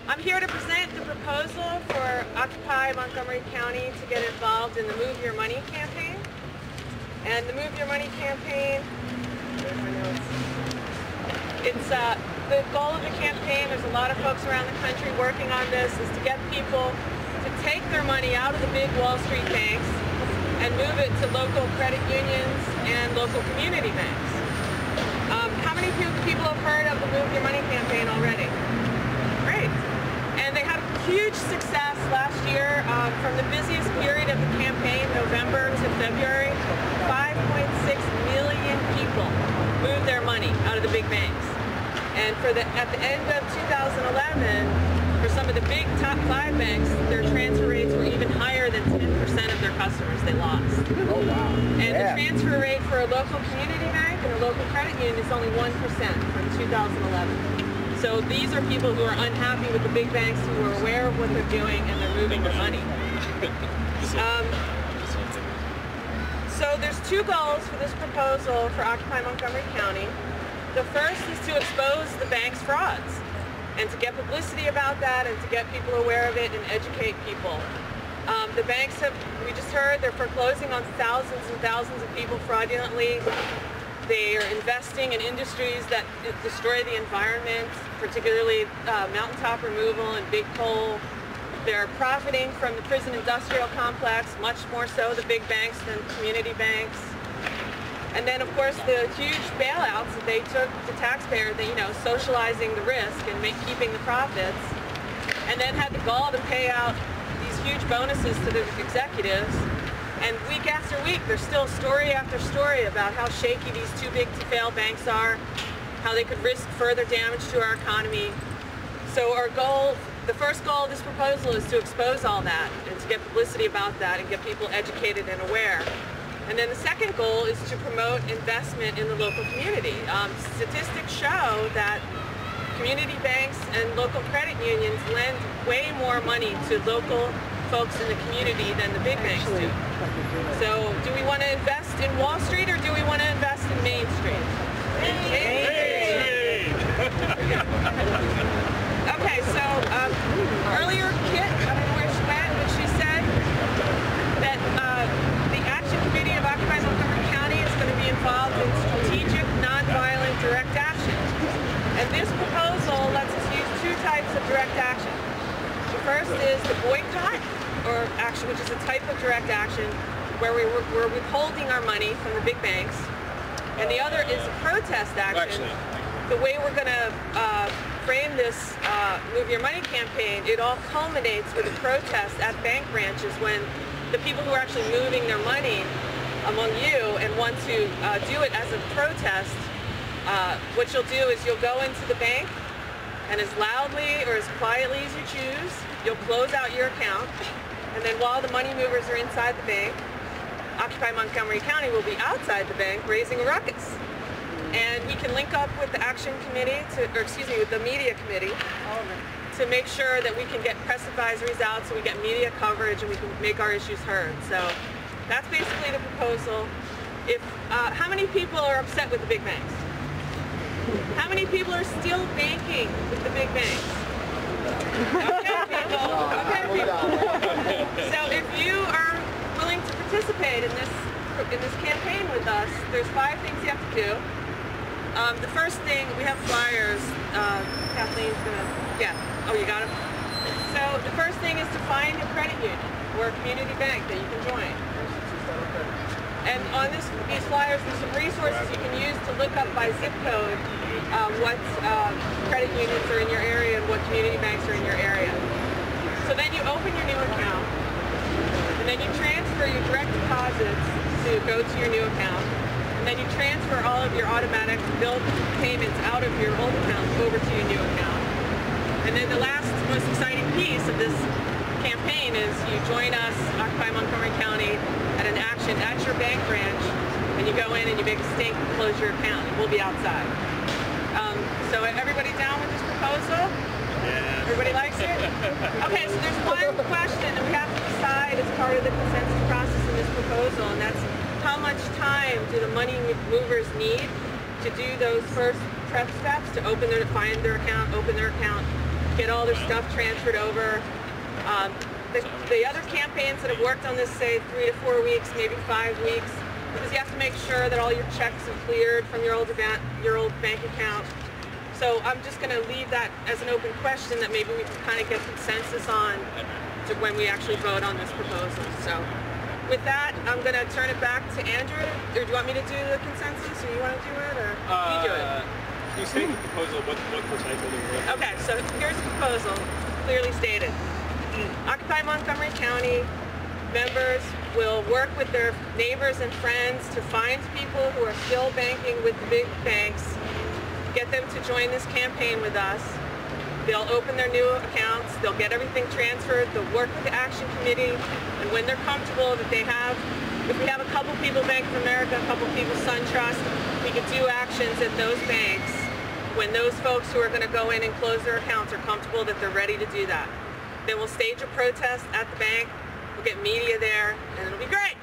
I'm here to present the proposal for Occupy Montgomery County to get involved in the Move Your Money campaign. And the Move Your Money campaign, where's my notes? It's the goal of the campaign. There's a lot of folks around the country working on this, is to get people to take their money out of the big Wall Street banks and move it to local credit unions and local community banks. How many people have heard of the Move Your Money campaign already? Great. And they had huge success last year. From the busiest period of the campaign, November to February, 5.6 million people moved their money out of the big banks. And at the end of 2011, for some of the big top 5 banks, their transfer rates were even higher than 10% of their customers they lost. Oh, wow. And the transfer rate for a local community bank and a local credit union is only 1% from 2011. So these are people who are unhappy with the big banks, who are aware of what they're doing, and they're moving their money. So there's 2 goals for this proposal for Occupy Montgomery County. The first is to expose the bank's frauds and to get publicity about that and to get people aware of it and educate people. The banks have, we just heard, they're foreclosing on thousands and thousands of people fraudulently. They are investing in industries that destroy the environment, particularly mountaintop removal and big coal. They're profiting from the prison industrial complex, much more so the big banks than community banks. And then, of course, the huge bailouts that they took to taxpayers, socializing the risk and keeping the profits, and then had the gall to pay out these huge bonuses to the executives. And week after week, there's still story after story about how shaky these too big to fail banks are, how they could risk further damage to our economy. So our goal, the first goal of this proposal, is to expose all that and to get publicity about that and get people educated and aware. And then the second goal is to promote investment in the local community. Statistics show that community banks and local credit unions lend way more money to local folks in the community than the big banks do. So do we want to invest in Wall Street or do we want to invest in Main Street? Main Street! Okay, so earlier Kit, I don't know where she went, but she said that the Action Committee of Occupy Montgomery County is going to be involved in strategic, nonviolent direct action. And this proposal lets us use 2 types of direct action. The first is the boycott or action, which is a type of direct action where we're withholding our money from the big banks. And the other is a protest action. The way we're going to frame this Move Your Money campaign, it all culminates with a protest at bank branches when the people who are actually moving their money among you and want to do it as a protest, what you'll do is you'll go into the bank and as loudly or as quietly as you choose, you'll close out your account, and then while the money movers are inside the bank, Occupy Montgomery County will be outside the bank raising a ruckus. And we can link up with the Action Committee, with the Media Committee, to make sure that we can get press advisories out so we get media coverage and we can make our issues heard. So that's basically the proposal. How many people are upset with the big banks? How many people are still banking with the big banks? Okay, people. Okay, people. So if you are willing to participate in this campaign with us, there's 5 things you have to do. The first thing, we have flyers. Kathleen's gonna, oh, you got them? So the first thing is to find a credit union or a community bank that you can join. And on these flyers, there's some resources you can use to look up by zip code what credit unions are in your area and what community banks are in your area. So then you open your new account, and then you transfer your direct deposits to go to your new account, and then you transfer all of your automatic bill payments out of your old account over to your new account. And then the last, most exciting piece of this campaign is you join us, Occupy Montgomery County, at an action at your bank branch, and you go in and you make a stink and close your account, and we'll be outside. So everybody down with this proposal? Yeah. Everybody likes it? Okay, so there's one question that we have to decide as part of the consensus process in this proposal, and that's how much time do the money movers need to do those first prep steps to find their account, open their account, get all their stuff transferred over. The other campaigns that have worked on this say 3 to 4 weeks, maybe 5 weeks, because you have to make sure that all your checks are cleared from your old bank account. So I'm just going to leave that as an open question that maybe we can kind of get consensus on to when we actually vote on this proposal. So with that, I'm going to turn it back to Andrew. Or do you want me to do the consensus, or you want to do it, or you do it? You state the proposal. What precisely do you want? Okay, so here's the proposal, clearly stated. Occupy Montgomery County members will work with their neighbors and friends to find people who are still banking with the big banks, get them to join this campaign with us. They'll open their new accounts, they'll get everything transferred, they'll work with the Action Committee, and when they're comfortable that they have, if we have a couple people Bank of America, a couple people SunTrust, we could do actions at those banks when those folks who are going to go in and close their accounts are comfortable that they're ready to do that. Then we'll stage a protest at the bank, we'll get media there, and it'll be great!